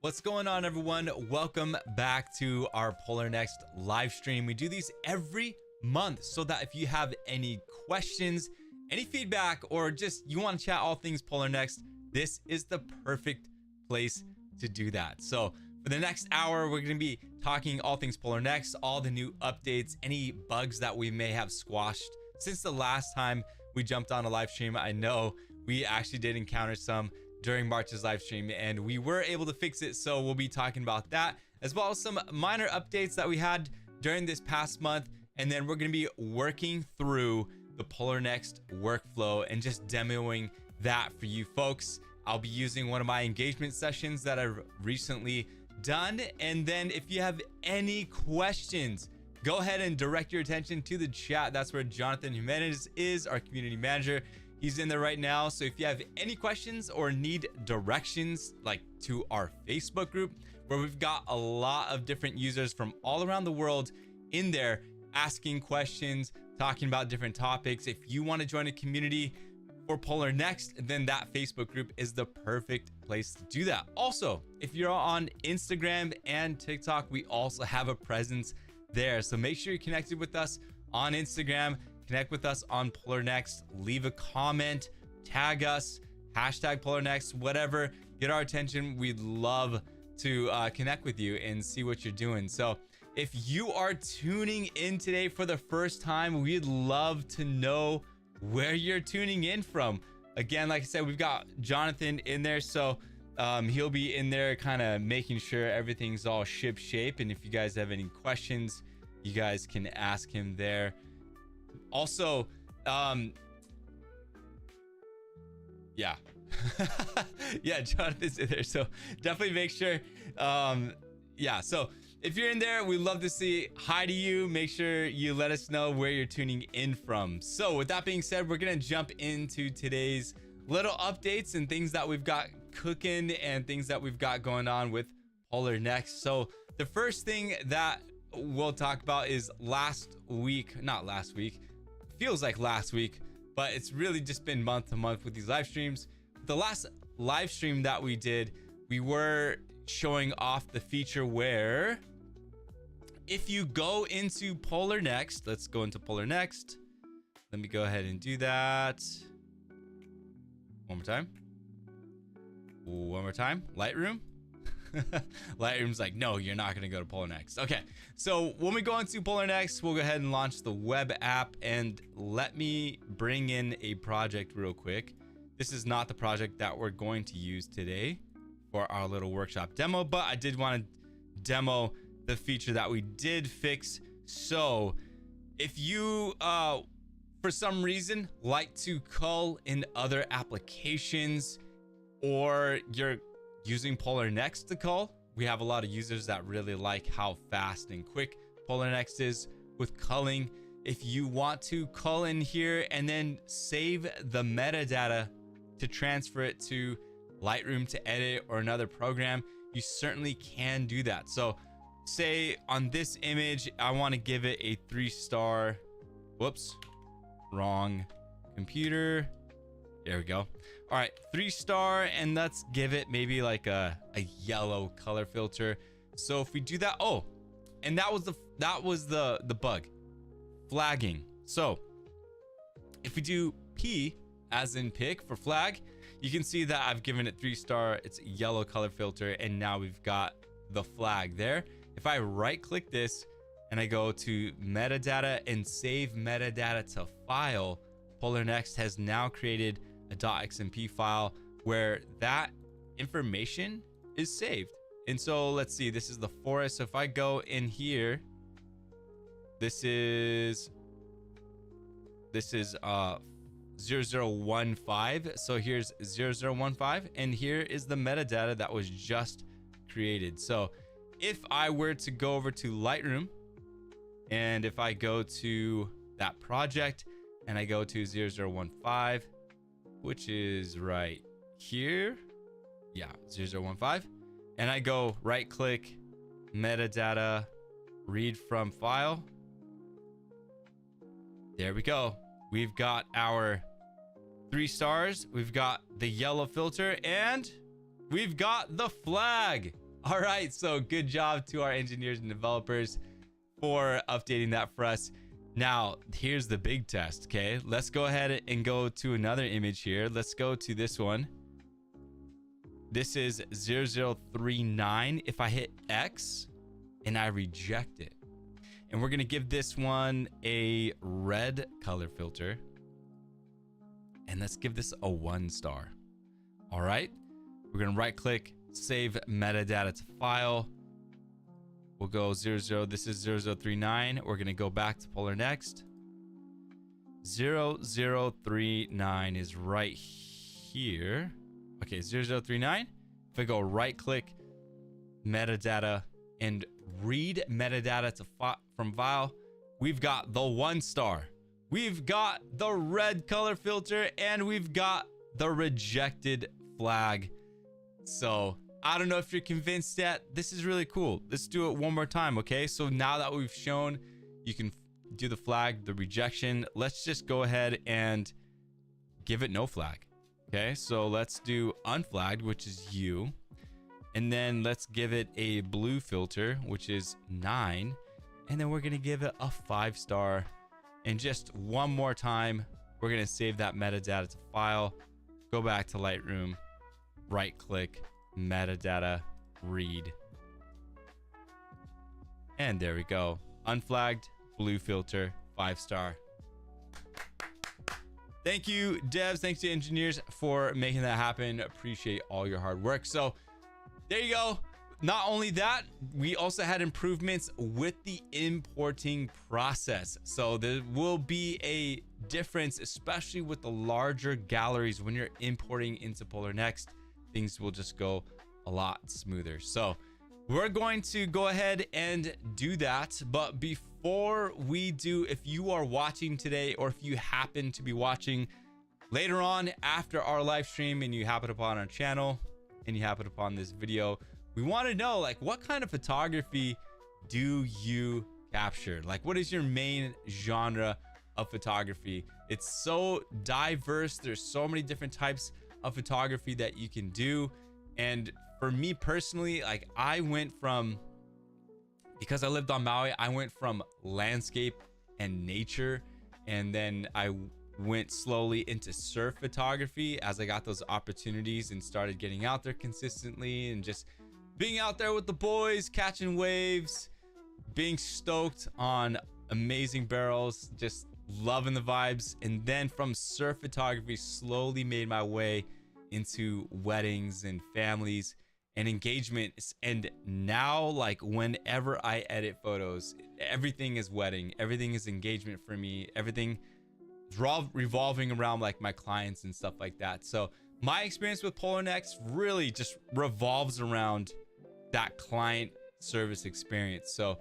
What's going on, everyone? Welcome back to our Polarr Next live stream. We do these every month so that if you have any questions, any feedback, or just you want to chat all things Polarr Next, this is the perfect place to do that. So for the next hour, we're going to be talking all things Polarr Next, all the new updates, any bugs that we may have squashed since the last time we jumped on a live stream. I know we actually did encounter some during March's live stream and we were able to fix it, so we'll be talking about that as well as some minor updates that we had during this past month. And then we're going to be working through the Polarr Next workflow and just demoing that for you folks. I'll be using one of my engagement sessions that I've recently done. And then if you have any questions, go ahead and direct your attention to the chat. That's where Jonathan Jimenez is, our community manager. He's in there right now. So if you have any questions or need directions, like to our Facebook group, where we've got a lot of different users from all around the world in there asking questions, talking about different topics. If you want to join a community for Polarr Next, then that Facebook group is the perfect place to do that. Also, if you're on Instagram and TikTok, we also have a presence there. So make sure you're connected with us on Instagram. Connect with us on Polarr Next, leave a comment, tag us, hashtag Polarr Next, whatever, get our attention. We'd love to connect with you and see what you're doing. So if you are tuning in today for the first time, we'd love to know where you're tuning in from. Again, like I said, we've got Jonathan in there, so he'll be in there kind of making sure everything's all ship shape. And if you guys have any questions, you guys can ask him there. Also, yeah. Yeah, Jonathan's in there, so definitely make sure. Yeah, so if you're in there, we'd love to say hi to you. Make sure you let us know where you're tuning in from. So with that being said, we're gonna jump into today's little updates and things that we've got cooking and things that we've got going on with Polarr Next. So the first thing that we'll talk about is not last week, feels like last week, but it's really just been month to month with these live streams. The last live stream that we did, we were showing off the feature where if you go into Polarr Next, let's go into Polarr Next. Let me go ahead and do that. One more time. Lightroom. Lightroom's like, no, you're not going to go to Polarr Next. Okay, so when we go into Polarr Next, we'll go ahead and launch the web app. And let me bring in a project real quick. This is not the project that we're going to use today for our little workshop demo, but I did want to demo the feature that we did fix. So if you for some reason like to cull in other applications, or you're using Polarr Next to cull, we have a lot of users that really like how fast and quick Polarr Next is with culling. If you want to cull in here and then save the metadata to transfer it to Lightroom to edit or another program, you certainly can do that. So say on this image, I want to give it a 3-star, whoops, wrong computer. There we go. All right, 3-star, and let's give it maybe like a yellow color filter. So if we do that, oh, and that was the bug, flagging. So if we do P as in pick for flag, you can see that I've given it 3-star. It's a yellow color filter, and now we've got the flag there. If I right click this and I go to metadata and save metadata to file, Polarr Next has now created a .xmp file where that information is saved. And so let's see, this is the forest. So if I go in here, this is 0015. So here's 0015, and here is the metadata that was just created. So if I were to go over to Lightroom, and if I go to that project and I go to 0015, which is right here, yeah, 0015, and I go right click, metadata, read from file, there we go. We've got our 3 stars, we've got the yellow filter, and we've got the flag. All right, so good job to our engineers and developers for updating that for us. Now, here's the big test, okay? Let's go ahead and go to another image here. Let's go to this one. This is 0039. If I hit X and I reject it, and we're gonna give this one a red color filter, and let's give this a 1 star. All right, we're gonna right click, save metadata to file. We'll go 00, this is 0039. We're gonna go back to Polarr Next. 0039 is right here. Okay, 0039. If I go right click, metadata, and read metadata to from file, we've got the 1 star. We've got the red color filter, and we've got the rejected flag. So I don't know if you're convinced yet. This is really cool. Let's do it one more time, okay? So now that we've shown you can do the flag, the rejection, let's just go ahead and give it no flag. Okay, so let's do unflagged, which is you. And then let's give it a blue filter, which is 9. And then we're gonna give it a 5 star. And just one more time, we're gonna save that metadata to file, go back to Lightroom, right click, metadata, read. And there we go. Unflagged, blue filter, 5 star. Thank you, devs. Thanks to engineers for making that happen. Appreciate all your hard work. So there you go. Not only that, we also had improvements with the importing process. So there will be a difference, especially with the larger galleries when you're importing into Polarr Next. Things will just go a lot smoother. So we're going to go ahead and do that. But before we do, if you are watching today, or if you happen to be watching later on after our live stream and you happen upon our channel and you happen upon this video, we want to know, like, what kind of photography do you capture? Like, what is your main genre of photography? It's so diverse. There's so many different types of photography that you can do. And for me personally, like, I went from, because I lived on Maui, I went from landscape and nature, and then I went slowly into surf photography as I got those opportunities and started getting out there consistently and just being out there with the boys, catching waves, being stoked on amazing barrels, just loving the vibes. And then from surf photography, slowly made my way into weddings and families and engagements. And now, like, whenever I edit photos, everything is wedding, everything is engagement for me, everything is revolving around like my clients and stuff like that. So my experience with Polarr Next really just revolves around that client service experience. So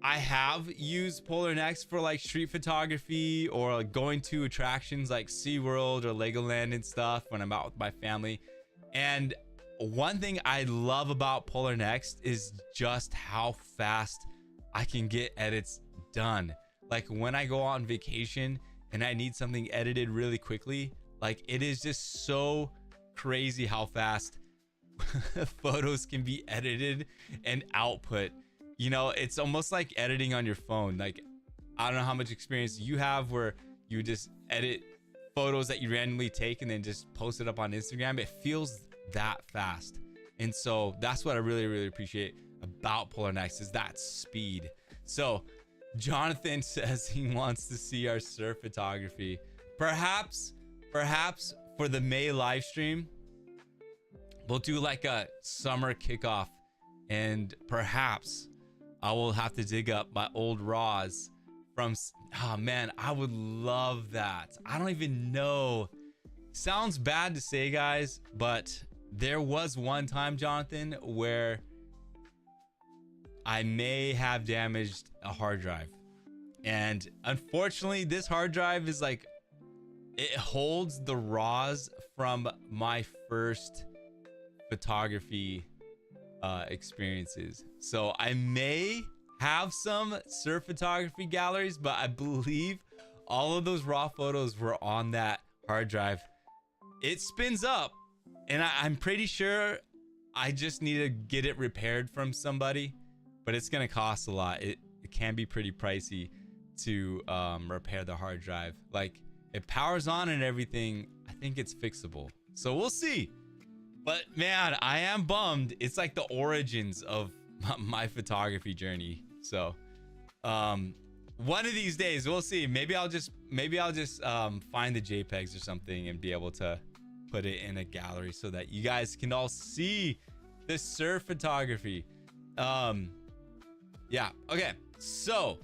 I have used Polarr Next for like street photography or like going to attractions like SeaWorld or Legoland and stuff when I'm out with my family. And one thing I love about Polarr Next is just how fast I can get edits done. Like when I go on vacation and I need something edited really quickly, like it is just so crazy how fast photos can be edited and output. You know, it's almost like editing on your phone. Like, I don't know how much experience you have where you just edit photos that you randomly take and then just post it up on Instagram. It feels that fast. And so that's what I really, really appreciate about Polarr Next, is that speed. So Jonathan says he wants to see our surf photography. Perhaps for the May live stream, we'll do like a summer kickoff, and perhaps I will have to dig up my old raws from, oh man, I would love that. I don't even know. Sounds bad to say, guys, but there was one time, Jonathan, where I may have damaged a hard drive. And unfortunately, this hard drive is like, it holds the raws from my first photography experiences. So I may have some surf photography galleries, but I believe all of those raw photos were on that hard drive. It spins up, and I'm pretty sure I just need to get it repaired from somebody, but it's gonna cost a lot. It can be pretty pricey to repair the hard drive. Like, it powers on and everything. I think it's fixable, so we'll see. But man, I am bummed. It's like the origins of my photography journey. So one of these days we'll see. Maybe I'll just find the JPEGs or something and be able to put it in a gallery so that you guys can all see the surf photography. Yeah, okay, so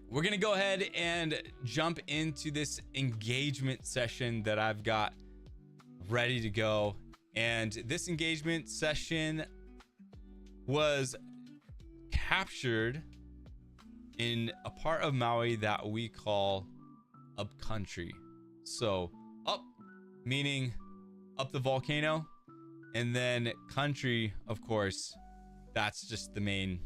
we're gonna go ahead and jump into this engagement session that I've got ready to go. And this engagement session was captured in a part of Maui that we call upcountry. So up meaning up the volcano, and then country, of course, that's just the main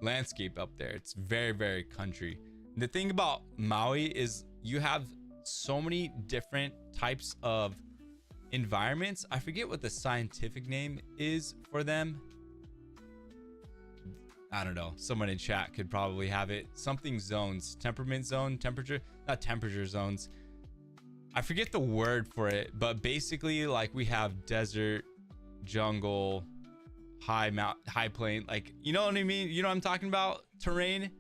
landscape up there. It's very, very country. The thing about Maui is you have so many different types of environments. I forget what the scientific name is for them. I don't know, someone in chat could probably have it. Something zones, temperament zone, temperature, not temperature zones. I forget the word for it, but basically, like, we have desert, jungle, high plain, like, you know what I mean? You know what I'm talking about? Terrain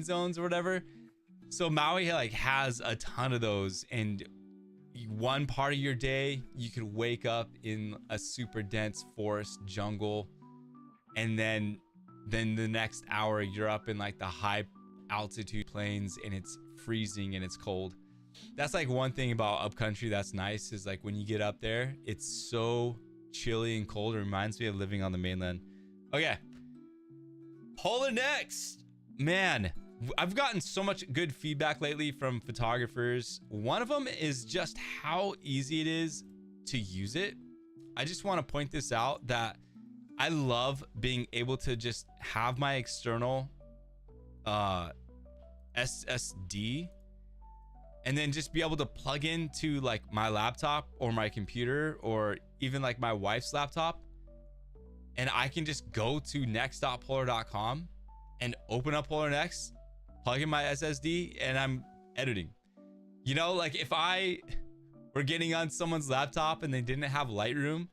zones or whatever. So Maui like has a ton of those, and one part of your day you could wake up in a super dense forest jungle, and then the next hour you're up in like the high altitude plains and it's freezing and it's cold. That's like one thing about upcountry that's nice, is like when you get up there it's so chilly and cold. It reminds me of living on the mainland. Okay, Polarr Next, man, I've gotten so much good feedback lately from photographers. One of them is just how easy it is to use it. I just want to point this out, that I love being able to just have my external SSD and then just be able to plug into like my laptop or my computer or even like my wife's laptop, and I can just go to next.polarr.com and open up Polarr Next, plug in my SSD, and I'm editing. You know, like if I were getting on someone's laptop and they didn't have Lightroom,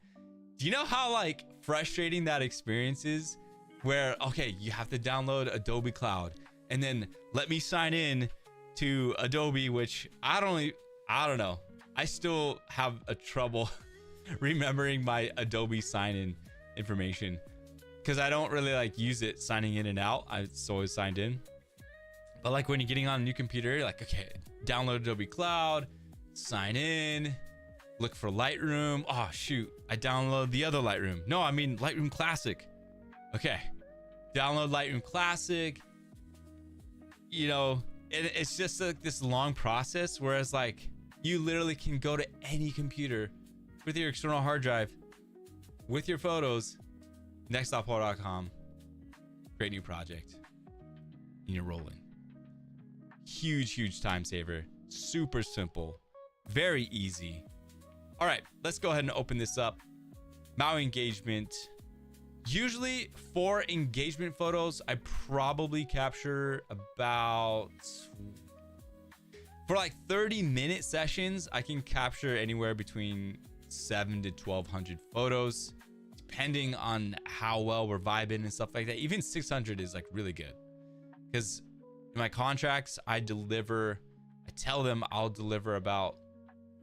do you know how like frustrating that experience is? Where, okay, you have to download Adobe Cloud and then let me sign in to Adobe, which I don't know. I still have a trouble remembering my Adobe sign-in information because I don't really like use it signing in and out. It's always signed in. But like when you're getting on a new computer, you're like, okay, download Adobe Cloud, sign in, look for Lightroom. Oh shoot, I download the other Lightroom. No, I mean Lightroom Classic. Okay, download Lightroom Classic. You know, it's just like this long process, whereas like you literally can go to any computer with your external hard drive with your photos, next.polarr.com, create new project, and you're rolling. Huge time saver, super simple, very easy. All right, let's go ahead and open this up. Maui engagement. Usually for engagement photos, I probably capture about, for like 30-minute sessions, I can capture anywhere between 700 to 1200 photos, depending on how well we're vibing and stuff like that. Even 600 is like really good, because in my contracts, I tell them I'll deliver about,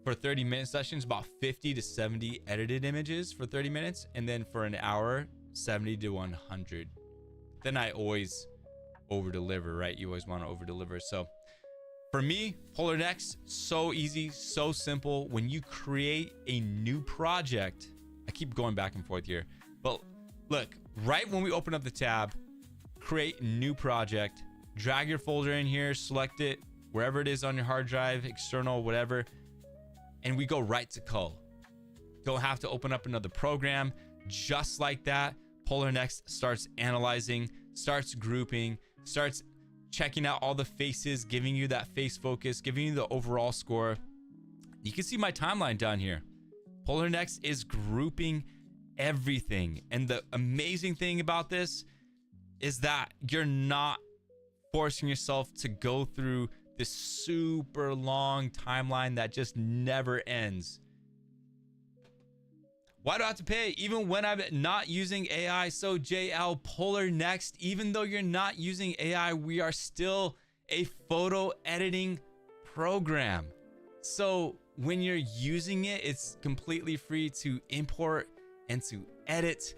for 30-minute sessions, about 50 to 70 edited images for 30 minutes. And then for an hour, 70 to 100. Then I always over deliver, right? You always want to over deliver. So for me, Polarr Next, so easy, so simple. When you create a new project, I keep going back and forth here, but look, right when we open up the tab, create new project, drag your folder in here, select it wherever it is on your hard drive, external, whatever, and we go right to cull. Don't have to open up another program. Just like that, Polarr Next starts analyzing, starts grouping, starts checking out all the faces, giving you that face focus, giving you the overall score. You can see my timeline down here. Polarr Next is grouping everything. And the amazing thing about this is that you're not forcing yourself to go through this super long timeline that just never ends. Why do I have to pay even when I'm not using AI? So JL, Polarr Next, even though you're not using AI, we are still a photo editing program. So when you're using it, it's completely free to import and to edit.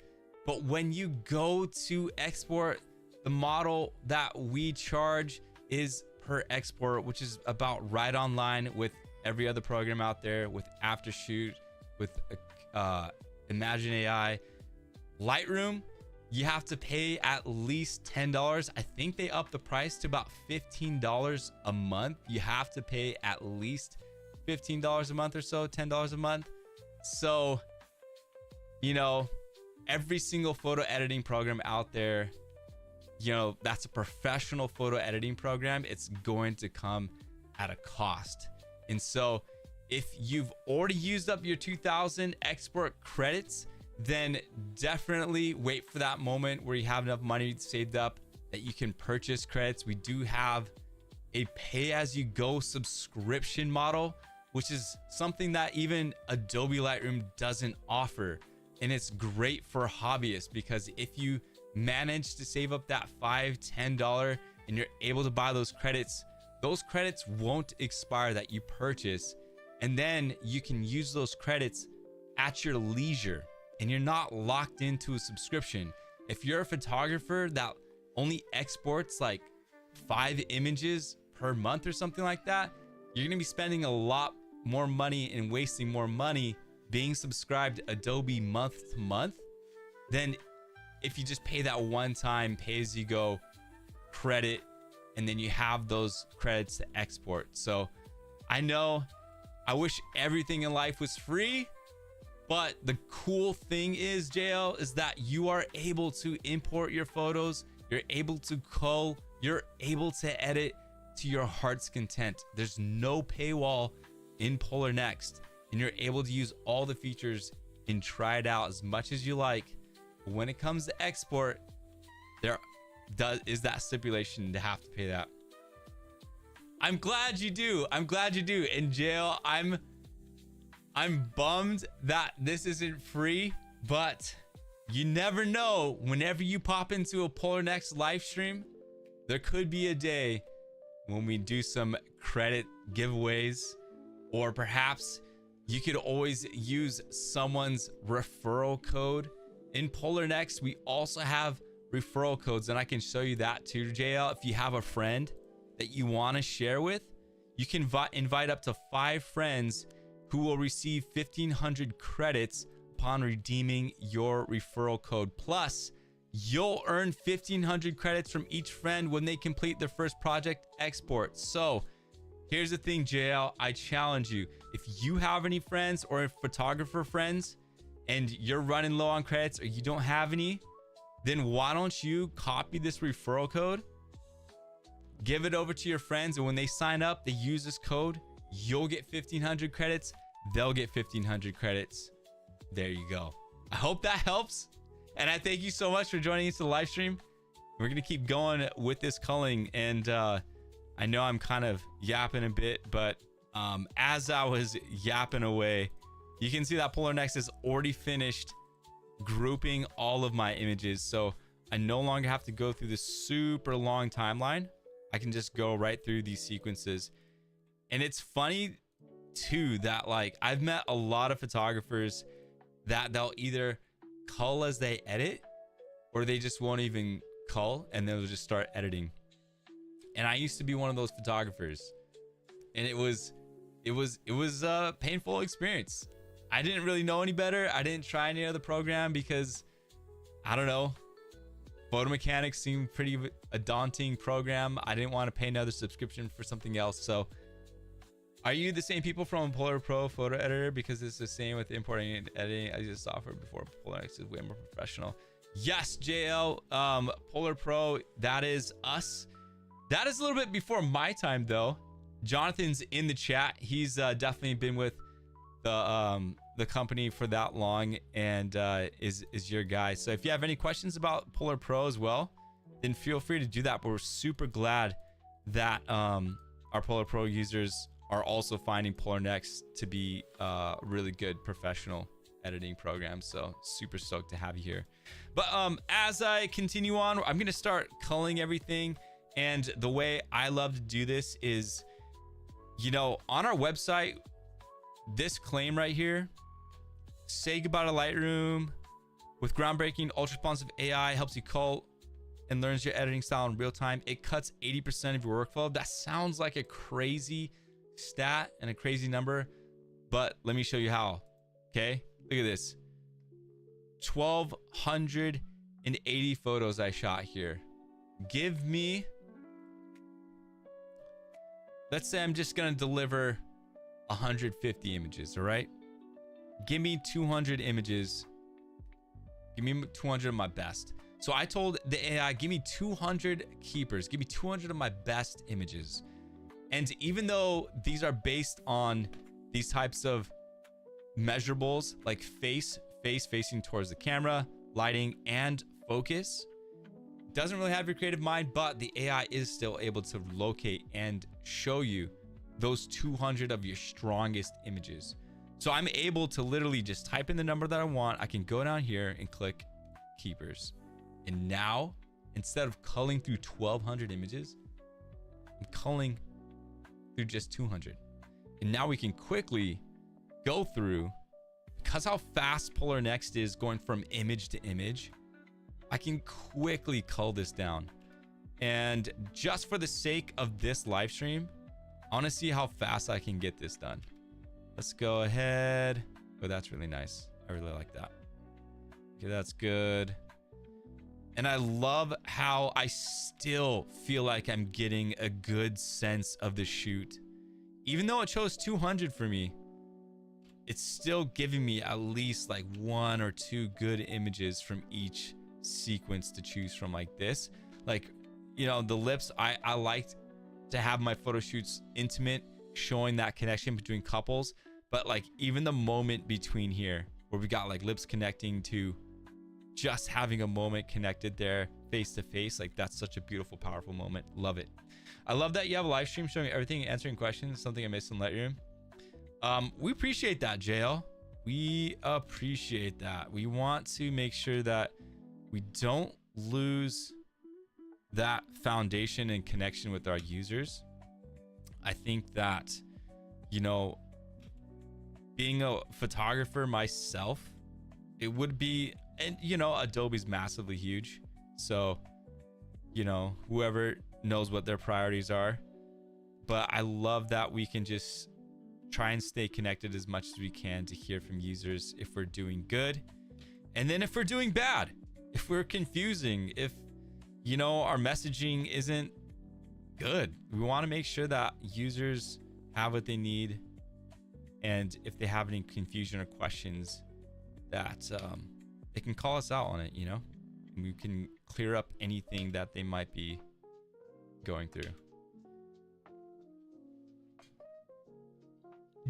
But when you go to export, the model that we charge is per export, which is about right online with every other program out there, with Aftershoot, with Imagine AI. Lightroom, you have to pay at least $10. I think they upped the price to about $15 a month. You have to pay at least $15 a month or so, $10 a month. So, you know, every single photo editing program out there, you know, that's a professional photo editing program, it's going to come at a cost. And so if you've already used up your 2000 export credits, then definitely wait for that moment where you have enough money saved up that you can purchase credits. We do have a pay-as-you-go subscription model, which is something that even Adobe Lightroom doesn't offer. And it's great for hobbyists, because if you manage to save up that $5-10 and you're able to buy those credits won't expire that you purchase, and then you can use those credits at your leisure and you're not locked into a subscription. If you're a photographer that only exports like 5 images per month or something like that, you're gonna be spending a lot more money and wasting more money being subscribed to Adobe month to month than if you just pay that one-time pay-as-you-go credit and then you have those credits to export. So I know I wish everything in life was free, but the cool thing is, JL, is that you are able to import your photos, you're able to cull, you're able to edit to your heart's content. There's no paywall in Polarr Next, and you're able to use all the features and try it out as much as you like. When it comes to export, there is that stipulation to have to pay that. I'm glad you do. I'm glad you do. In jail, I'm bummed that this isn't free, but you never know. Whenever you pop into a Polarr Next live stream, there could be a day when we do some credit giveaways, or perhaps you could always use someone's referral code. In Polarr Next, we also have referral codes, and I can show you that too, JL. If you have a friend that you want to share with, you can invite up to 5 friends who will receive 1,500 credits upon redeeming your referral code. Plus, you'll earn 1,500 credits from each friend when they complete their first project export. So here's the thing, JL, I challenge you. If you have any friends or photographer friends and you're running low on credits, or you don't have any, then why don't you copy this referral code, give it over to your friends, and when they sign up, they use this code, you'll get 1,500 credits, they'll get 1,500 credits. There you go. I hope that helps, and I thank you so much for joining us to the live stream. We're gonna keep going with this culling, and I know I'm kind of yapping a bit, but as I was yapping away, you can see that Polarr Next is already finished grouping all of my images, so I no longer have to go through this super long timeline. I can just go right through these sequences. And it's funny too that, like, I've met a lot of photographers that they'll either cull as they edit, or they just won't even cull and they'll just start editing. And I used to be one of those photographers, and it was a painful experience. I didn't really know any better. I didn't try any other program because, I don't know, Photo Mechanics seemed a daunting program. I didn't want to pay another subscription for something else. So are you the same people from Polarr Pro photo editor? Because it's the same with importing and editing. I used software before. Polarr Next is way more professional. Yes, JL, Polarr Pro, that is us. That is a little bit before my time though. Jonathan's in the chat. He's definitely been with the company for that long, and is your guy. So if you have any questions about Polarr Pro as well, then feel free to do that. But we're super glad that our Polarr Pro users are also finding Polarr Next to be really good professional editing program. So super stoked to have you here. But as I continue on, I'm gonna start culling everything. And the way I love to do this is, you know, on our website, this claim right here, say goodbye to Lightroom with groundbreaking ultra responsive AI, helps you cull and learns your editing style in real time. It cuts 80% of your workflow. That sounds like a crazy stat and a crazy number, but let me show you how. Okay, look at this. 1,280 photos I shot here. Give me, let's say I'm just gonna deliver 150 images, all right? Give me 200 images. Give me 200 of my best. So I told the AI, give me 200 keepers. Give me 200 of my best images. And even though these are based on these types of measurables, like face facing towards the camera, lighting, and focus, doesn't really have your creative mind, but the AI is still able to locate and show you those 200 of your strongest images. So I'm able to literally just type in the number that I want. I can go down here and click keepers. And now, instead of culling through 1,200 images, I'm culling through just 200. And now we can quickly go through, because how fast Polarr Next is going from image to image, I can quickly cull this down. And just for the sake of this live stream, I want to see how fast I can get this done. Let's go ahead. Oh, that's really nice. I really like that. Okay, that's good. And I love how I still feel like I'm getting a good sense of the shoot. Even though it chose 200 for me, it's still giving me at least like 1 or 2 good images from each sequence to choose from, like this. Like, you know, the lips, I liked to have my photo shoots intimate, showing that connection between couples. But like even the moment between here where we got like lips connecting to just having a moment connected there face to face, like that's such a beautiful, powerful moment. Love it. I love that you have a live stream showing everything, answering questions, something I missed in Lightroom. We appreciate that, JL. We appreciate that. We want to make sure that we don't lose that foundation and connection with our users. I think that, you know, being a photographer myself, it would be, and you know, Adobe's massively huge. So, you know, whoever knows what their priorities are. But I love that we can just try and stay connected as much as we can to hear from users if we're doing good. And then if we're doing bad, if we're confusing, if, you know, our messaging isn't good, we want to make sure that users have what they need. And if they have any confusion or questions, that they can call us out on it, you know? We can clear up anything that they might be going through.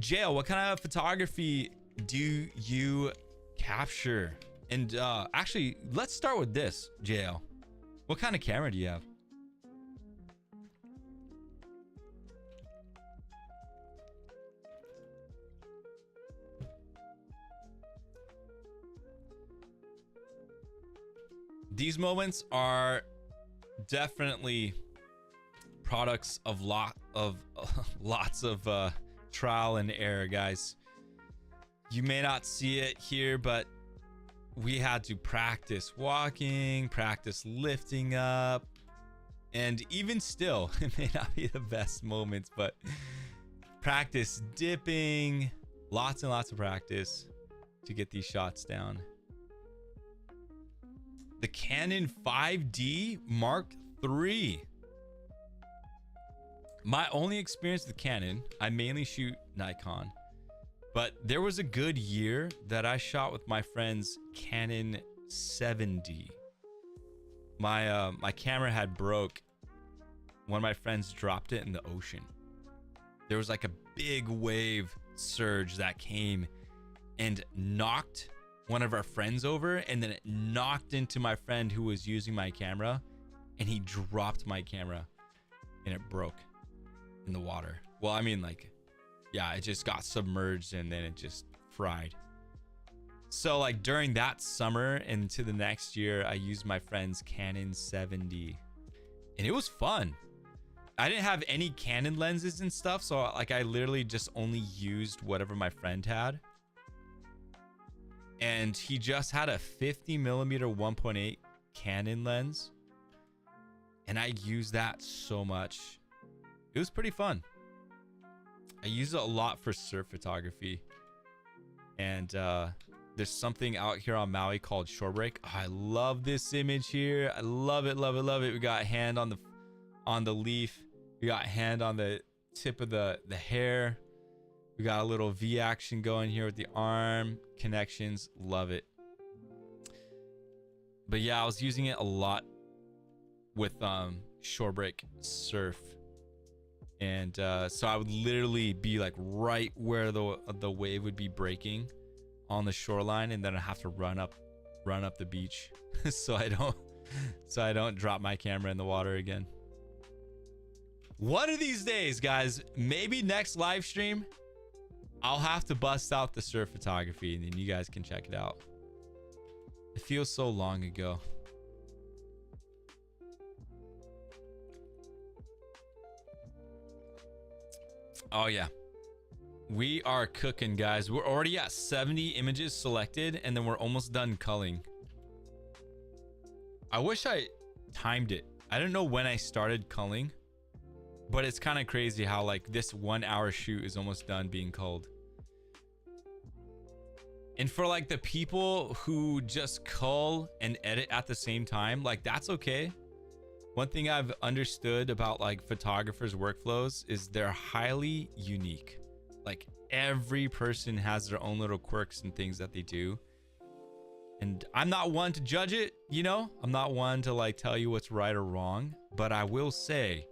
JL, what kind of photography do you capture? And actually, let's start with this, JL. What kind of camera do you have? These moments are definitely products of lots of trial and error, guys. You may not see it here, but we had to practice walking, practice lifting up, and even still, it may not be the best moments, but practice dipping, lots and lots of practice to get these shots down. The Canon 5D Mark III. My only experience with Canon, I mainly shoot Nikon, but there was a good year that I shot with my friend's Canon 7D. My camera had broke. One of my friends dropped it in the ocean. There was like a big wave surge that came and knocked one of our friends over, and then it knocked into my friend who was using my camera, and he dropped my camera and it broke in the water. Well, I mean, like, yeah, it just got submerged and then it just fried. So like during that summer into the next year, I used my friend's Canon 7D, and it was fun. I didn't have any Canon lenses and stuff, so like I literally just only used whatever my friend had. And he just had a 50mm 1.8 Canon lens, and I used that so much. It was pretty fun. I use it a lot for surf photography, and there's something out here on Maui called shore break. Oh, I love this image here. I love it, love it, love it. We got hand on the leaf. We got hand on the tip of the hair. We got a little V action going here with the arm connections. Love it. But yeah, I was using it a lot with shore break surf. And so I would literally be like right where the wave would be breaking on the shoreline, and then I have to run up the beach so I don't drop my camera in the water again. One of these days, guys, maybe next live stream, I'll have to bust out the surf photography, and then you guys can check it out. It feels so long ago. Oh yeah, we are cooking, guys. We're already at 70 images selected, and then we're almost done culling. I wish I timed it. I don't know when I started culling, but it's kind of crazy how like this 1 hour shoot is almost done being culled. And for like the people who just cull and edit at the same time, like that's okay. One thing I've understood about like photographers' workflows is they're highly unique. Like every person has their own little quirks and things that they do. And I'm not one to judge it, you know? I'm not one to like tell you what's right or wrong, but I will say,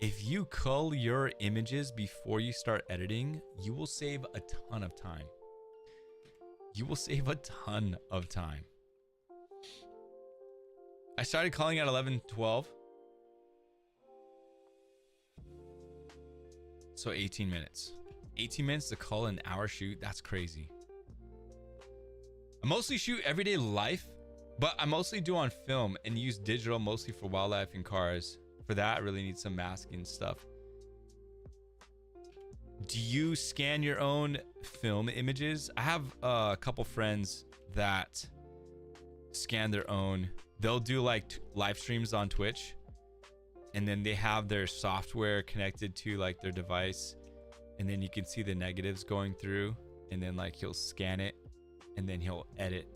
if you cull your images before you start editing, you will save a ton of time. You will save a ton of time. I started culling at 11:12. So 18 minutes. 18 minutes to cull an hour shoot. That's crazy. I mostly shoot everyday life, but I mostly do on film and use digital mostly for wildlife and cars. For that, I really need some masking stuff. Do you scan your own film images? I have a couple friends that scan their own. They'll do like live streams on Twitch, and then they have their software connected to like their device, and then you can see the negatives going through, and then like he'll scan it and then he'll edit.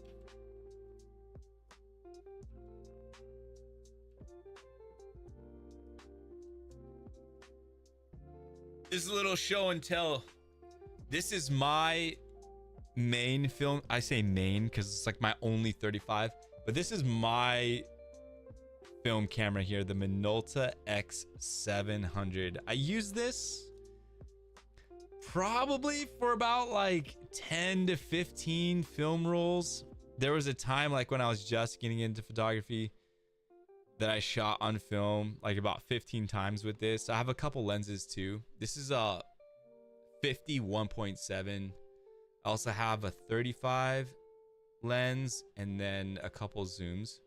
This is a little show and tell. This is my main film. I say main because it's like my only 35, but this is my film camera here, the Minolta X700. I use this probably for about like 10 to 15 film rolls. There was a time like when I was just getting into photography that I shot on film like about 15 times with this. I have a couple lenses too. This is a 50 1.7. I also have a 35 lens and then a couple zooms.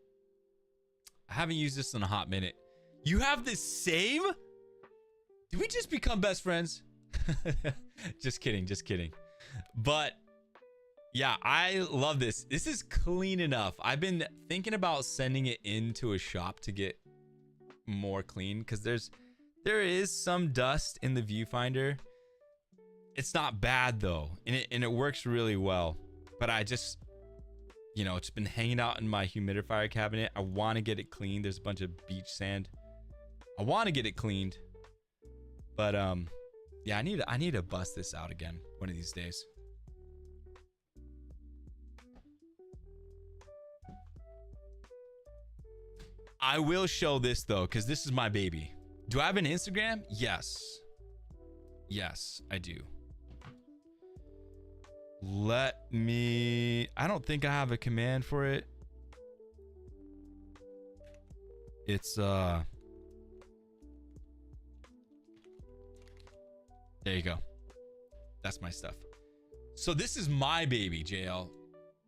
I haven't used this in a hot minute. You have the same? Did we just become best friends? Just kidding, just kidding. But yeah, I love this. This is clean enough. I've been thinking about sending it into a shop to get more clean because there is some dust in the viewfinder. It's not bad though, and it works really well. But I just, you know, it's been hanging out in my humidifier cabinet. I want to get it cleaned. There's a bunch of beach sand. I want to get it cleaned, but yeah, I need to bust this out again one of these days. I will show this though, because this is my baby. Do I have an Instagram? Yes. Yes, I do. I don't think I have a command for it. It's there you go. That's my stuff. So this is my baby, JL.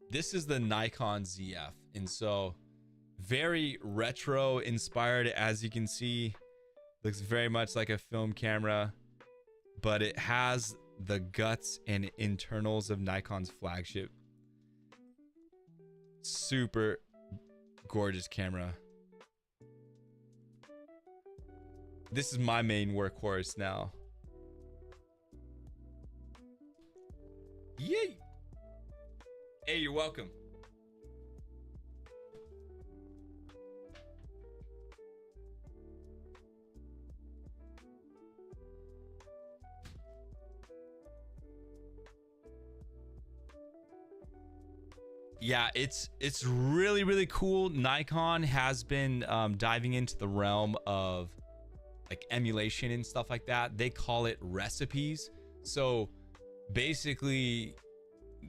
This is the Nikon ZF, and so very retro inspired, as you can see. Looks very much like a film camera, but it has the guts and internals of Nikon's flagship. Super gorgeous camera. This is my main workhorse now. Yay! Hey, you're welcome. Yeah, it's really cool. Nikon has been diving into the realm of like emulation and stuff like that. They call it recipes. So basically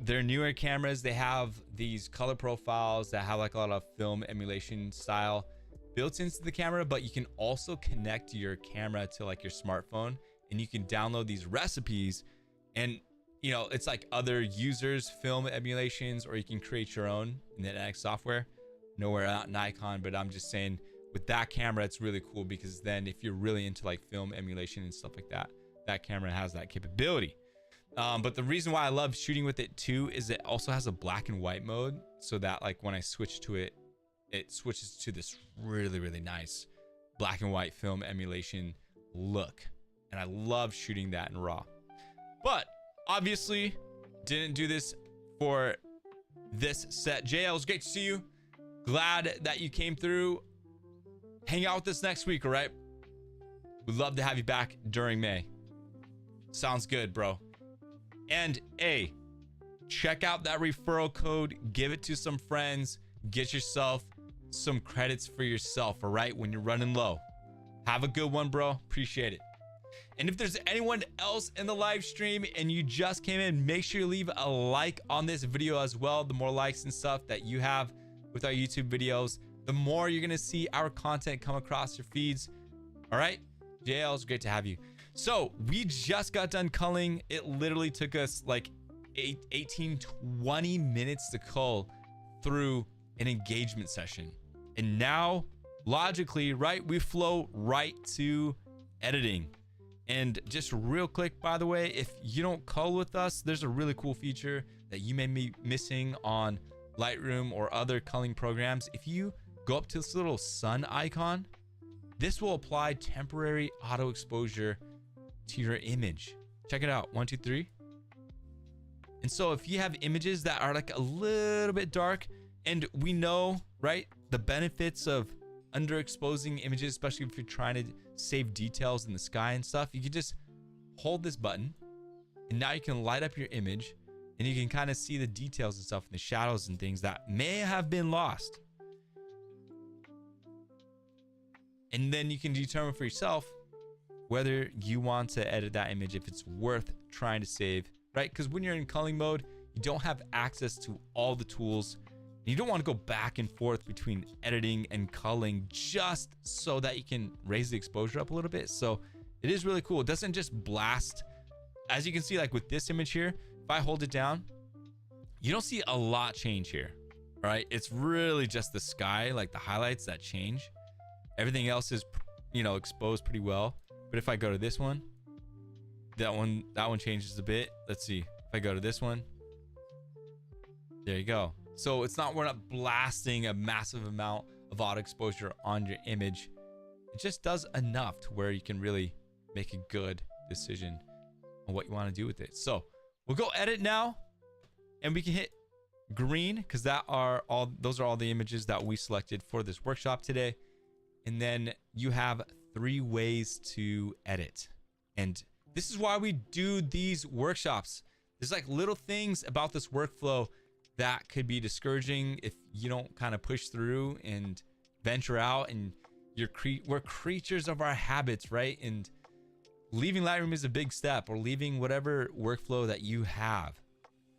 their newer cameras, they have these color profiles that have like a lot of film emulation style built into the camera, but you can also connect your camera to like your smartphone and you can download these recipes, and you know, it's like other users film emulations, or you can create your own in the NX software. Nowhere out Nikon, but I'm just saying with that camera, it's really cool because then if you're really into like film emulation and stuff like that, that camera has that capability. But the reason why I love shooting with it too is it also has a black and white mode, so that like when I switch to it, it switches to this really nice black and white film emulation look. And I love shooting that in RAW. But obviously didn't do this for this set. JL, it was great to see you. Glad that you came through. Hang out with us next week, all right? We'd love to have you back during May. Sounds good, bro. And hey, check out that referral code. Give it to some friends. Get yourself some credits for yourself, all right? When you're running low. Have a good one, bro. Appreciate it. And if there's anyone else in the live stream and you just came in, make sure you leave a like on this video as well. The more likes and stuff that you have with our YouTube videos, the more you're gonna see our content come across your feeds. All right, JL, it's great to have you. So we just got done culling. It literally took us like 18-20 minutes to cull through an engagement session. And now, logically, right, we flow right to editing. And just real quick, by the way, if you don't cull with us, there's a really cool feature that you may be missing on Lightroom or other culling programs. If you go up to this little sun icon, this will apply temporary auto exposure to your image. Check it out. 1, 2, 3. And so if you have images that are like a little bit dark, and we know, right, the benefits of underexposing images, especially if you're trying to save details in the sky and stuff, you can just hold this button and now you can light up your image and you can kind of see the details and stuff and the shadows and things that may have been lost. And then you can determine for yourself whether you want to edit that image, if it's worth trying to save, right? Because when you're in culling mode, you don't have access to all the tools. You don't want to go back and forth between editing and culling just so that you can raise the exposure up a little bit. So it is really cool. It doesn't just blast. As you can see, like with this image here, if I hold it down, you don't see a lot change here. All right. It's really just the sky, like the highlights that change. Everything else is, you know, exposed pretty well. But if I go to this one, that one changes a bit. Let's see. If I go to this one, there you go. So it's not, we're not blasting a massive amount of auto exposure on your image. It just does enough to where you can really make a good decision on what you want to do with it. So we'll go edit now and we can hit green because those are all the images that we selected for this workshop today. And then you have 3 ways to edit. And this is why we do these workshops. There's like little things about this workflow that could be discouraging if you don't kind of push through and venture out, and we're creatures of our habits, right? And leaving Lightroom is a big step, or leaving whatever workflow that you have.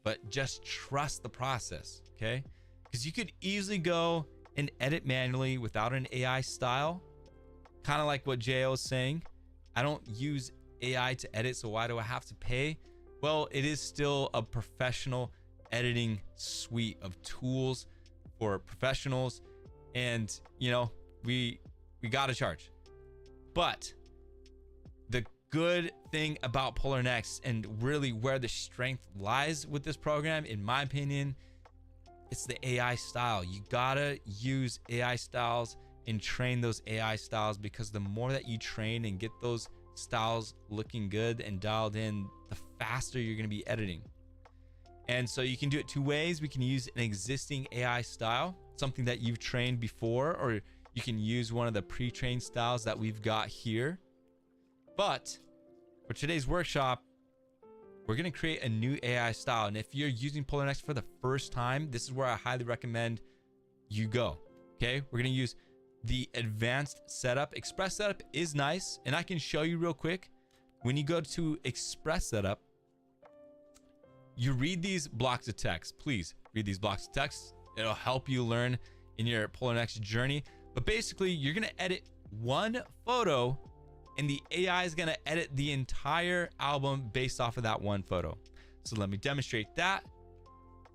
but just trust the process, okay? Because you could easily go and edit manually without an AI style. Kind of like what Jo is saying. I don't use AI to edit, so why do I have to pay? Well, it is still a professional editing suite of tools for professionals, and you know, we gotta charge. But the good thing about Polarr Next, and really where the strength lies with this program, in my opinion, it's the AI style. You gotta use AI styles and train those AI styles, because the more that you train and get those styles looking good and dialed in, the faster you're gonna be editing. And so you can do it two ways. We can use an existing AI style, something that you've trained before, or you can use one of the pre-trained styles that we've got here. But for today's workshop, we're going to create a new AI style. And if you're using Polarr Next for the first time, this is where I highly recommend you go. Okay, we're going to use the advanced setup. Express setup is nice, and I can show you real quick. When you go to express setup, you read these blocks of text. Please read these blocks of text. It'll help you learn in your Polarr Next journey. But basically, you're going to edit one photo, and the AI is going to edit the entire album based off of that one photo. So let me demonstrate that.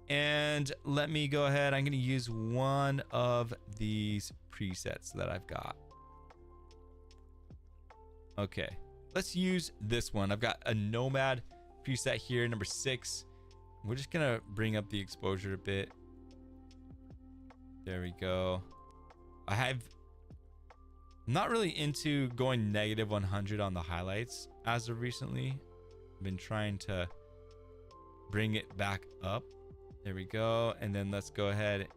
And let me go ahead. I'm going to use one of these presets that I've got. Okay, let's use this one. I've got a Nomad preset here, number 6. We're just going to bring up the exposure a bit. There we go. I'm not really into going negative 100 on the highlights as of recently. I've been trying to bring it back up. There we go. And then let's go ahead,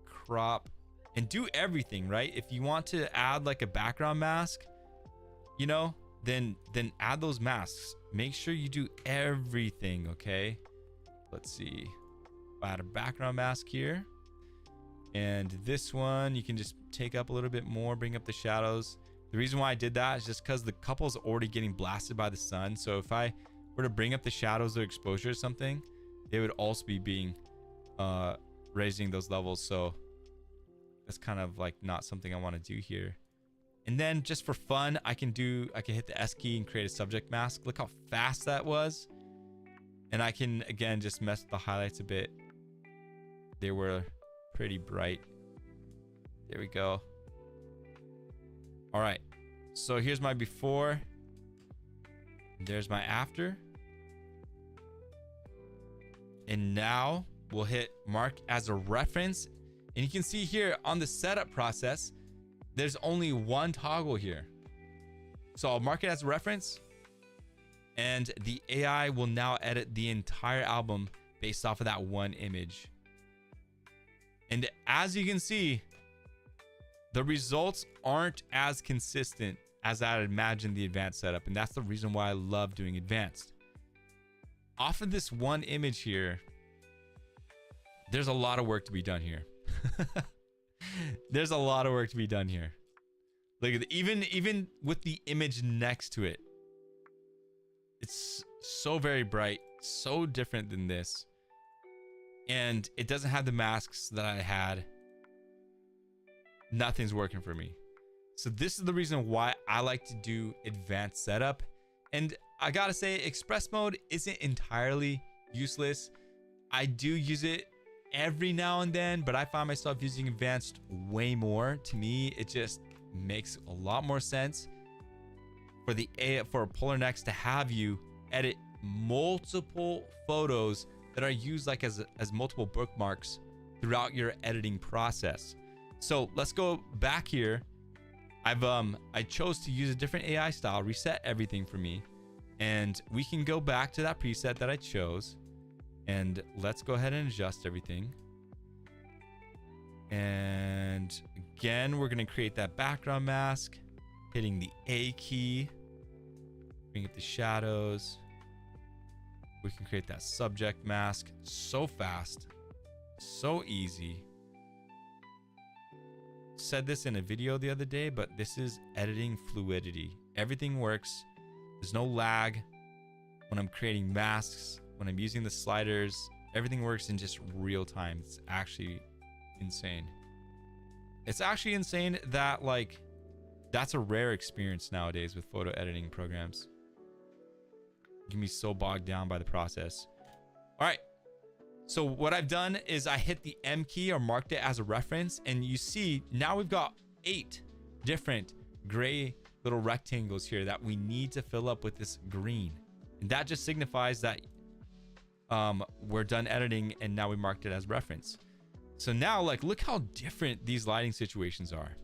crop, and do everything, right? If you want to add like a background mask, you know, then add those masks. Make sure you do everything, okay? Let's see. Add a background mask here. And this one, you can just take up a little bit more, bring up the shadows. The reason why I did that is just because the couple's already getting blasted by the sun. So if I were to bring up the shadows or exposure or something, they would also be being raising those levels. So that's kind of like not something I want to do here. And then just for fun, I can hit the S key and create a subject mask. Look how fast that was. And I can, again, just mess with the highlights a bit. They were pretty bright. There we go. All right. So here's my before. There's my after. And now we'll hit mark as a reference. And you can see here on the setup process, there's only one toggle here. So I'll mark it as a reference, and the AI will now edit the entire album based off of that one image. And as you can see, the results aren't as consistent as I imagined the advanced setup. And that's the reason why I love doing advanced. Off of this one image here, there's a lot of work to be done here. There's a lot of work to be done here. Look at even with the image next to it, it's so very bright, so different than this. And it doesn't have the masks that I had. Nothing's working for me. So this is the reason why I like to do advanced setup. And I gotta say, express mode isn't entirely useless. I do use it every now and then, but I find myself using advanced way more. To me, it just makes a lot more sense for Polarr Next to have you edit multiple photos that are used like as multiple bookmarks throughout your editing process. So let's go back here. I chose to use a different AI style, reset everything for me, and we can go back to that preset that I chose, and let's go ahead and adjust everything. And again, we're going to create that background mask, hitting the A key, bring up the shadows. We can create that subject mask so fast, so easy. Said this in a video the other day, but this is editing fluidity. Everything works. There's no lag when I'm creating masks, when I'm using the sliders. Everything works in just real time. It's actually insane. It's actually insane that like that's a rare experience nowadays with photo editing programs. You can be so bogged down by the process. All right. So what I've done is I hit the M key or marked it as a reference, and you see now we've got 8 different gray little rectangles here that we need to fill up with this green. And that just signifies that we're done editing, and now we marked it as reference. So now, like, look how different these lighting situations are.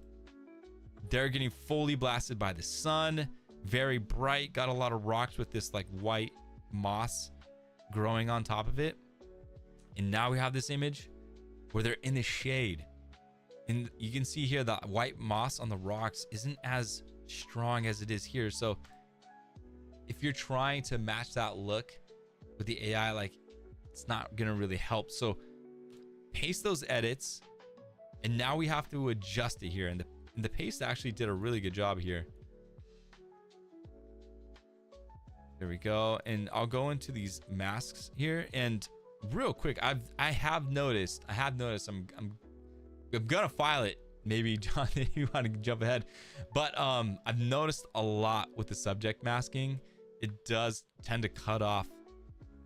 They're getting fully blasted by the sun, very bright, got a lot of rocks with this like white moss growing on top of it. And now we have this image where they're in the shade. And you can see here that white moss on the rocks isn't as strong as it is here. So if you're trying to match that look with the AI, like, it's not gonna really help. So paste those edits, and now we have to adjust it here. And the paste actually did a really good job here. There we go. And I'll go into these masks here, and real quick, I have noticed I'm gonna file it. Maybe John, if you want to jump ahead, but I've noticed a lot with the subject masking, it does tend to cut off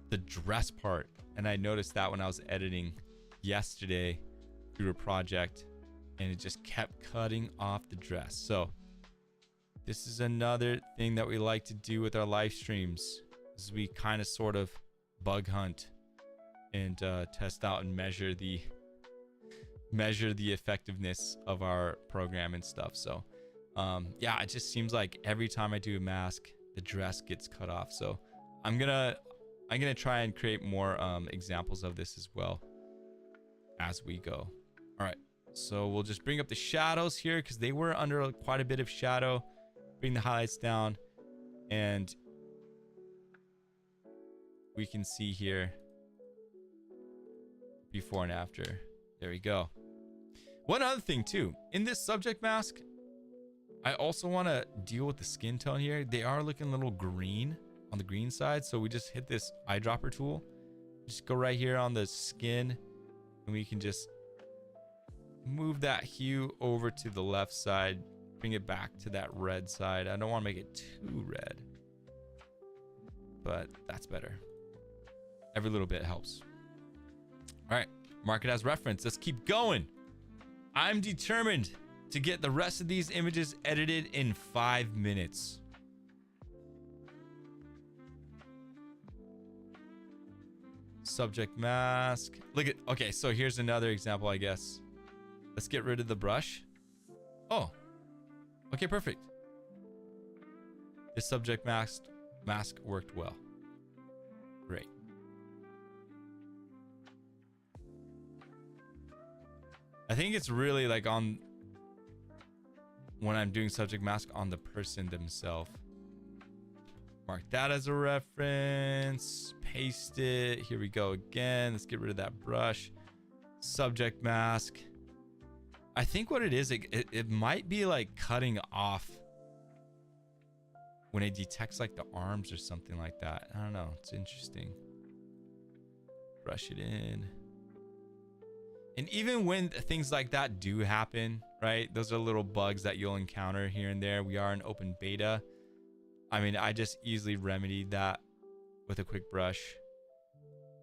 the dress part. And I noticed that when I was editing yesterday through a project, and it just kept cutting off the dress. So this is another thing that we like to do with our live streams, is we kind of sort of bug hunt and test out and measure the effectiveness of our program and stuff. So yeah, it just seems like every time I do a mask, the dress gets cut off. So I'm gonna try and create more examples of this as well as we go. All right, so we'll just bring up the shadows here because they were under quite a bit of shadow. Bring the highlights down, and we can see here before and after. There we go. One other thing too, in this subject mask, I also want to deal with the skin tone here. They are looking a little green on the green side, so we just hit this eyedropper tool, just go right here on the skin, and we can just move that hue over to the left side, bring it back to that red side. I don't want to make it too red, but that's better. Every little bit helps. All right, mark it as reference. Let's keep going. I'm determined to get the rest of these images edited in 5 minutes. Subject mask. Look at, okay, so here's another example, I guess. Let's get rid of the brush. Oh, okay, perfect. This subject mask worked well. Great. I think it's really like on when I'm doing subject mask on the person themselves. Mark that as a reference, paste it. Here we go again. Let's get rid of that brush. Subject mask. I think what it is, it might be like cutting off when it detects like the arms or something like that. I don't know. It's interesting. Brush it in. And even when things like that do happen, right? Those are little bugs that you'll encounter here and there. We are in open beta. I mean, I just easily remedied that with a quick brush.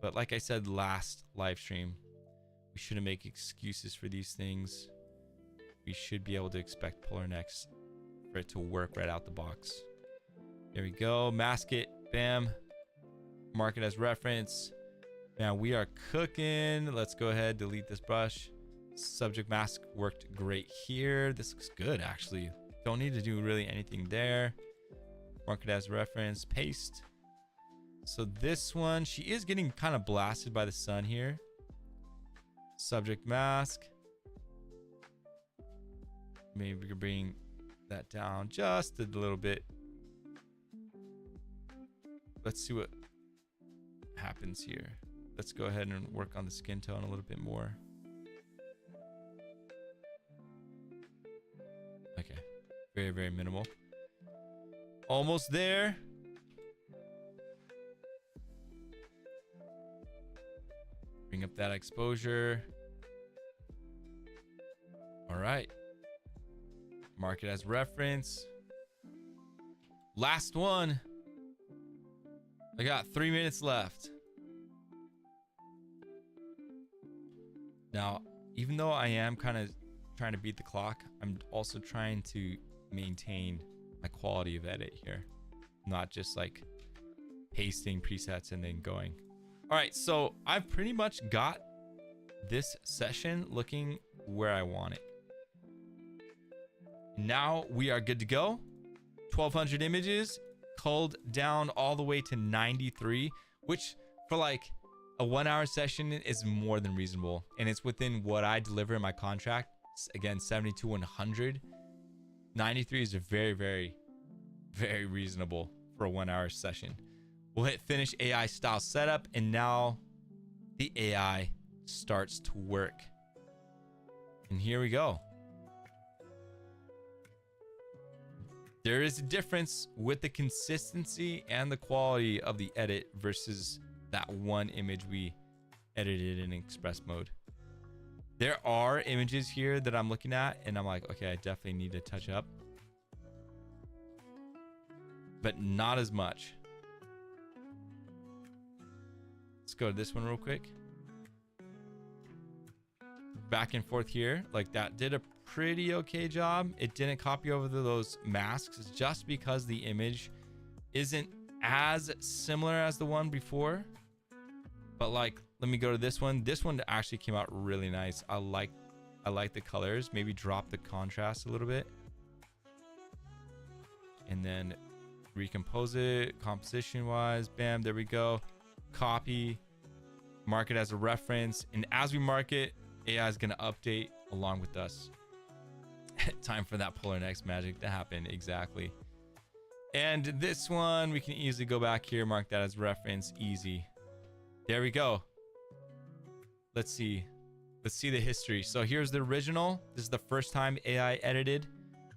But like I said last live stream, we shouldn't make excuses for these things. We should be able to expect Polarr Next for it to work right out the box. There we go. Mask it. Bam. Mark it as reference. Now we are cooking. Let's go ahead, delete this brush. Subject mask worked great here. This looks good, actually. Don't need to do really anything there. Mark it as reference, paste. So this one, she is getting kind of blasted by the sun here. Subject mask. Maybe we could bring that down just a little bit. Let's see what happens here. Let's go ahead and work on the skin tone a little bit more. Okay, very, very minimal. Almost there. Bring up that exposure. All right. Mark it as reference. Last one. I got 3 minutes left. Now, even though I am kind of trying to beat the clock, I'm also trying to maintain my quality of edit here. Not just like pasting presets and then going. All right, so I've pretty much got this session looking where I want it. Now we are good to go. 1,200 images, culled down all the way to 93, which for like a 1 hour session is more than reasonable. And it's within what I deliver in my contract. Again, 70 to 100. 93 is a very, very, very reasonable for a 1 hour session. We'll hit finish AI style setup, and now the AI starts to work. And here we go. There is a difference with the consistency and the quality of the edit versus that one image we edited in express mode. There are images here that I'm looking at and I'm like, okay, I definitely need to touch up, but not as much. Let's go to this one real quick. Back and forth here, like that did a pretty okay job. It didn't copy over those masks just because the image isn't as similar as the one before. But like, let me go to this one. This one actually came out really nice. I like the colors. Maybe drop the contrast a little bit and then recompose it composition wise. Bam, there we go. Copy, mark it as a reference, and as we mark it, AI is going to update along with us. Time for that Polarr Next magic to happen. Exactly. And this one, we can easily go back here, mark that as reference. Easy. There we go. Let's see the history. So here's the original. This is the first time AI edited,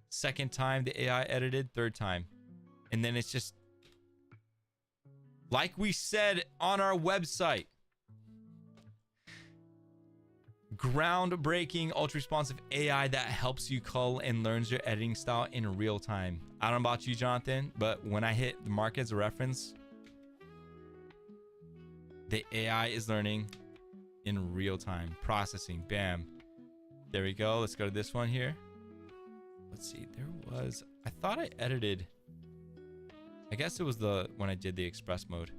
second time the AI edited, third time. And then it's just like we said on our website, groundbreaking ultra responsive AI that helps you cull and learns your editing style in real time. I don't know about you, Jonathan, but when I hit the mark as a reference, the AI is learning in real time, processing. Bam, there we go. Let's go to this one here. Let's see, I thought I edited, I guess it was when I did the express mode.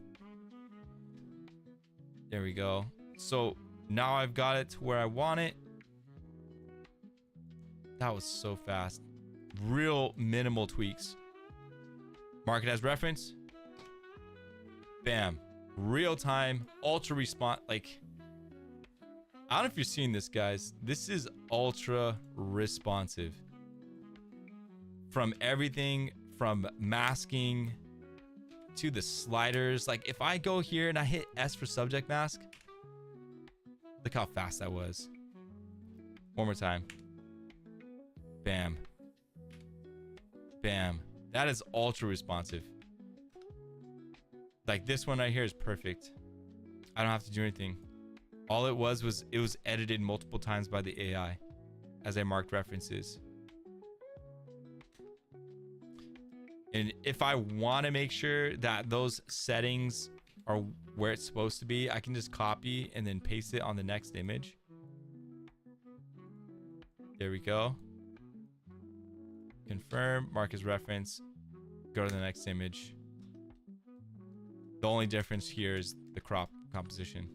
There we go. So now I've got it to where I want it. That was so fast. Real minimal tweaks. Mark it as reference. Bam. Real time, ultra response. Like, I don't know if you're seeing this, guys. This is ultra responsive. From everything, from masking to the sliders. Like, if I go here and I hit S for subject mask, look how fast that was. One more time. Bam. Bam. That is ultra responsive. Like, this one right here is perfect. I don't have to do anything. All it was it was edited multiple times by the AI as I marked references. And if I want to make sure that those settings are where it's supposed to be, I can just copy and then paste it on the next image. There we go. Confirm, mark as reference, go to the next image. The only difference here is the crop composition.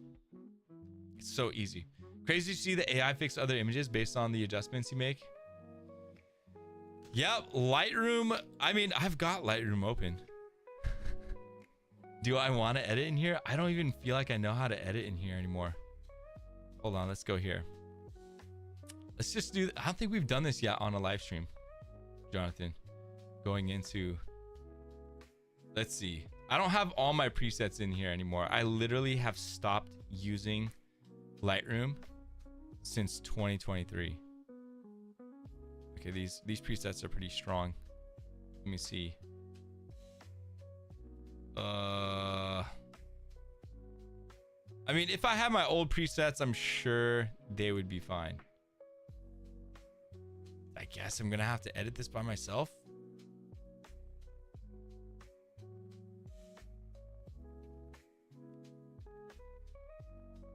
It's so easy. Crazy to see the AI fix other images based on the adjustments you make. Yep, Lightroom. I mean, I've got Lightroom open. Do I want to edit in here? I don't even feel like I know how to edit in here anymore. Hold on, let's go here. Let's just do, I don't think we've done this yet on a live stream, Jonathan. Going into, let's see. I don't have all my presets in here anymore. I literally have stopped using Lightroom since 2023. Okay, these presets are pretty strong. Let me see. I mean, if I had my old presets, I'm sure they would be fine. I guess I'm gonna have to edit this by myself.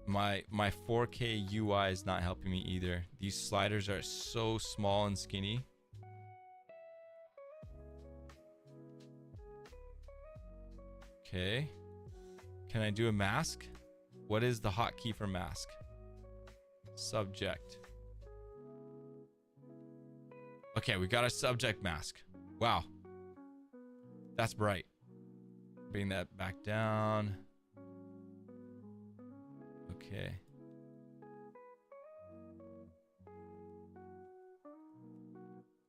My 4K UI is not helping me either. These sliders are so small and skinny. Okay. Can I do a mask? What is the hotkey for mask? Subject. Okay, we got a subject mask. Wow. That's bright. Bring that back down. Okay.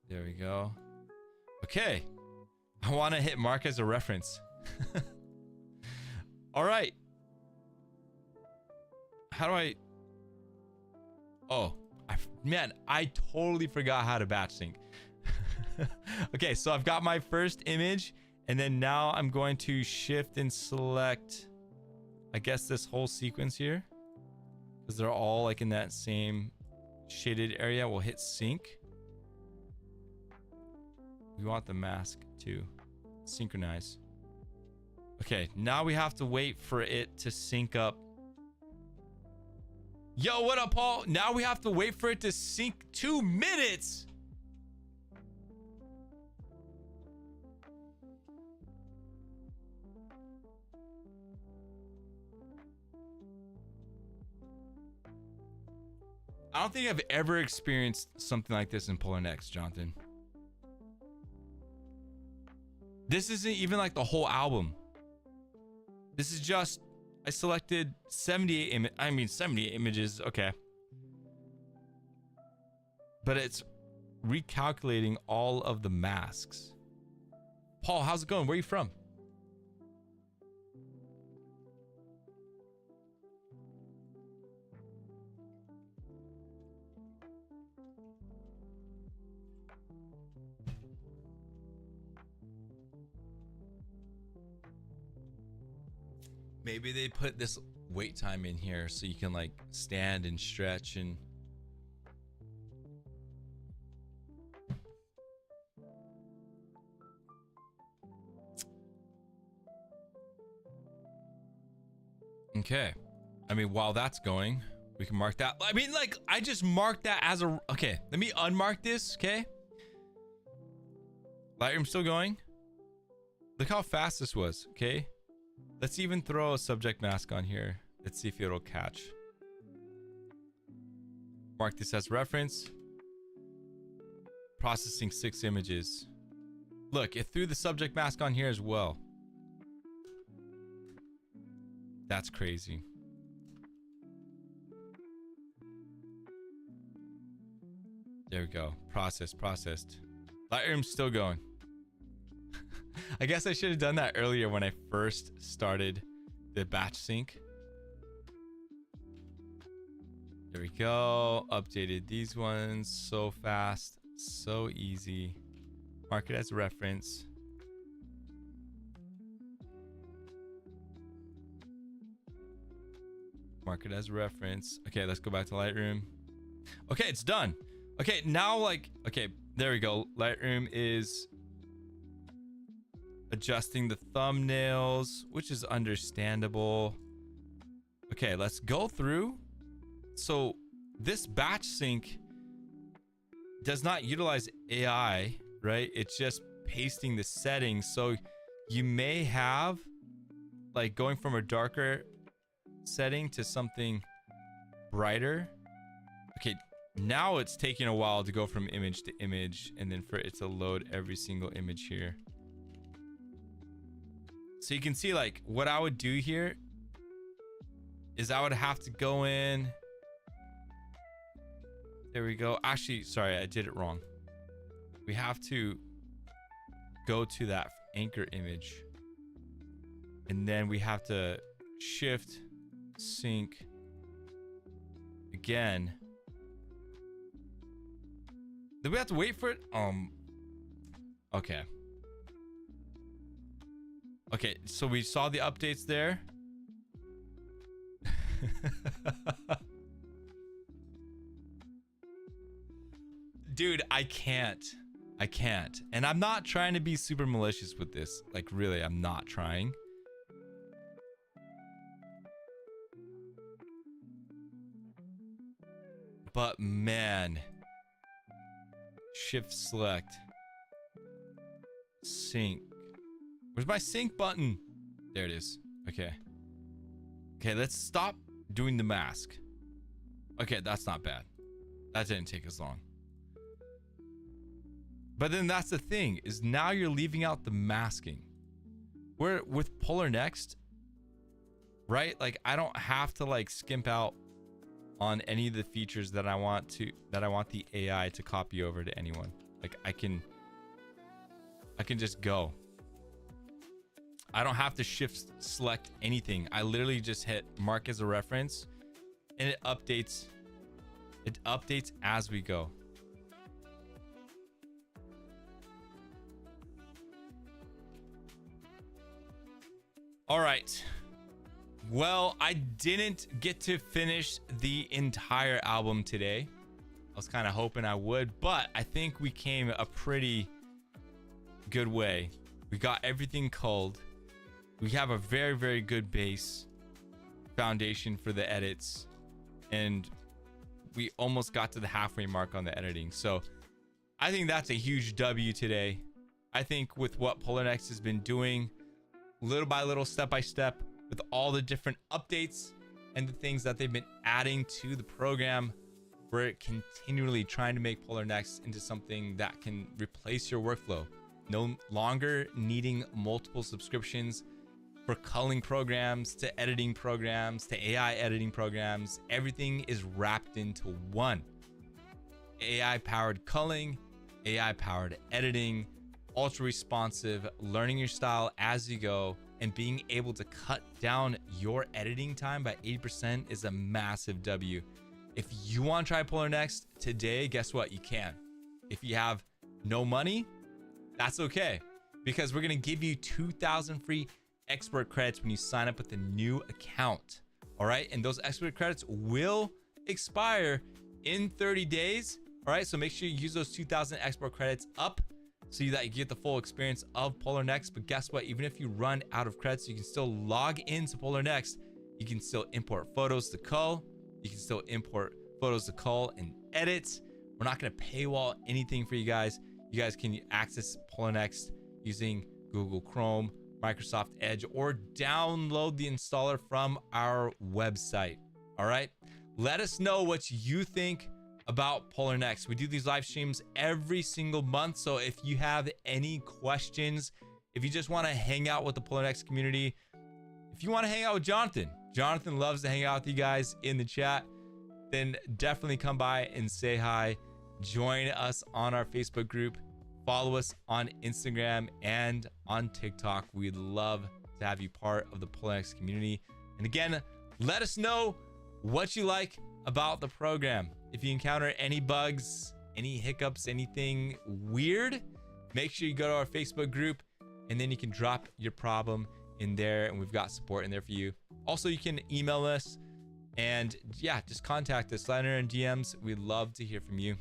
There we go. Okay. I want to hit mark as a reference. All right. How do I... Oh, man, I totally forgot how to batch sync. Okay, so I've got my first image, and then now I'm going to shift and select, I guess, this whole sequence here, because they're all like in that same shaded area. We'll hit sync. We want the mask to synchronize. Okay, now we have to wait for it to sync up. Yo, what up, Paul? Now we have to wait for it to sync. 2 minutes. I don't think I've ever experienced something like this in Polarr Next, Jonathan. This isn't even like the whole album. This is just, I selected 78 images, okay. But it's recalculating all of the masks. Paul, how's it going? Where are you from? Maybe they put this wait time in here so you can like stand and stretch and... Okay. I mean, while that's going, we can mark that. I mean, like, I just marked that as a... Okay, let me unmark this, okay? Lightroom still going. Look how fast this was, okay? Let's even throw a subject mask on here. Let's see if it'll catch. Mark this as reference. Processing 6 images. Look, it threw the subject mask on here as well. That's crazy. There we go. Processed. Lightroom's still going. I guess I should have done that earlier when I first started the batch sync. There we go. Updated these ones so fast, so easy. Mark it as a reference. Mark it as a reference. Okay, let's go back to Lightroom. Okay, it's done. Okay, now like, okay, there we go. Lightroom is adjusting the thumbnails, which is understandable. Okay, let's go through. So this batch sync does not utilize AI, right? It's just pasting the settings. So you may have like going from a darker setting to something brighter. Okay, now it's taking a while to go from image to image and then for it to load every single image here. So you can see like what I would do here is I would have to go in. There we go. Actually, sorry, I did it wrong. We have to go to that anchor image and then we have to shift sync again. Then we have to wait for it. Okay. Okay, so we saw the updates there. Dude, I can't. And I'm not trying to be super malicious with this. Like, really, I'm not trying. But man, shift select, sync. Where's my sync button? There it is. Okay, let's stop doing the mask. Okay, that's not bad. That didn't take as long. But then that's the thing, is now you're leaving out the masking. Where with Polarr Next, right? Like, I don't have to like skimp out on any of the features that I want the AI to copy over to anyone. Like, I can just go. I don't have to shift select anything. I literally just hit mark as a reference and it updates as we go. All right. Well, I didn't get to finish the entire album today. I was kind of hoping I would, but I think we came a pretty good way. We got everything culled. We have a very, very good base foundation for the edits, and we almost got to the halfway mark on the editing. So I think that's a huge W today. I think with what Polarr Next has been doing, little by little, step by step, with all the different updates and the things that they've been adding to the program, we're continually trying to make Polarr Next into something that can replace your workflow. No longer needing multiple subscriptions for culling programs, to editing programs, to AI editing programs. Everything is wrapped into one. AI powered culling, AI powered editing, ultra responsive, learning your style as you go, and being able to cut down your editing time by 80% is a massive W. If you want to try Polarr Next today, guess what? You can. If you have no money, that's okay, because we're going to give you 2,000 free expert credits when you sign up with a new account. All right. And those expert credits will expire in 30 days. All right. So make sure you use those 2,000 expert credits up so that you get the full experience of Polarr Next. But guess what? Even if you run out of credits, you can still log into Polarr Next. You can still import photos to cull. You can still import photos to cull and edit. We're not going to paywall anything for you guys. You guys can access Polarr Next using Google Chrome, Microsoft Edge, or download the installer from our website. All right. Let us know what you think about Polarr Next. We do these live streams every single month. So if you have any questions, if you just want to hang out with the Polarr Next community, if you want to hang out with Jonathan loves to hang out with you guys in the chat, then definitely come by and say hi. Join us on our Facebook group. Follow us on Instagram and on TikTok. We'd love to have you part of the Polarr Next community. And again, let us know what you like about the program. If you encounter any bugs, any hiccups, anything weird, make sure you go to our Facebook group, and then you can drop your problem in there, and we've got support in there for you. Also, you can email us, and yeah, just contact us, slide in DMs. We'd love to hear from you.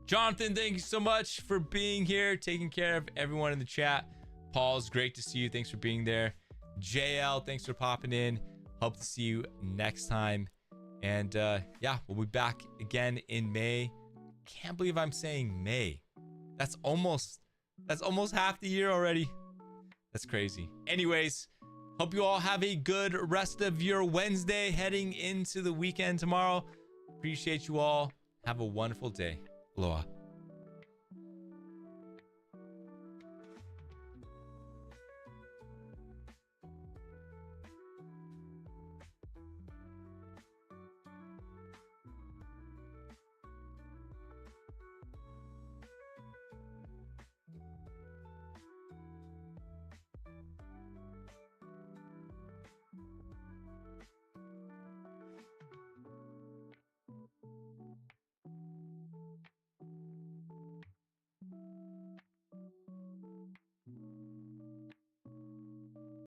Jonathan, thank you so much for being here, taking care of everyone in the chat. Paul's great to see you. Thanks for being there. JL, thanks for popping in. Hope to see you next time. And yeah, we'll be back again in May. Can't believe I'm saying May. That's almost half the year already. That's crazy. Anyways, hope you all have a good rest of your Wednesday heading into the weekend tomorrow. Appreciate you all. Have a wonderful day. Aloha.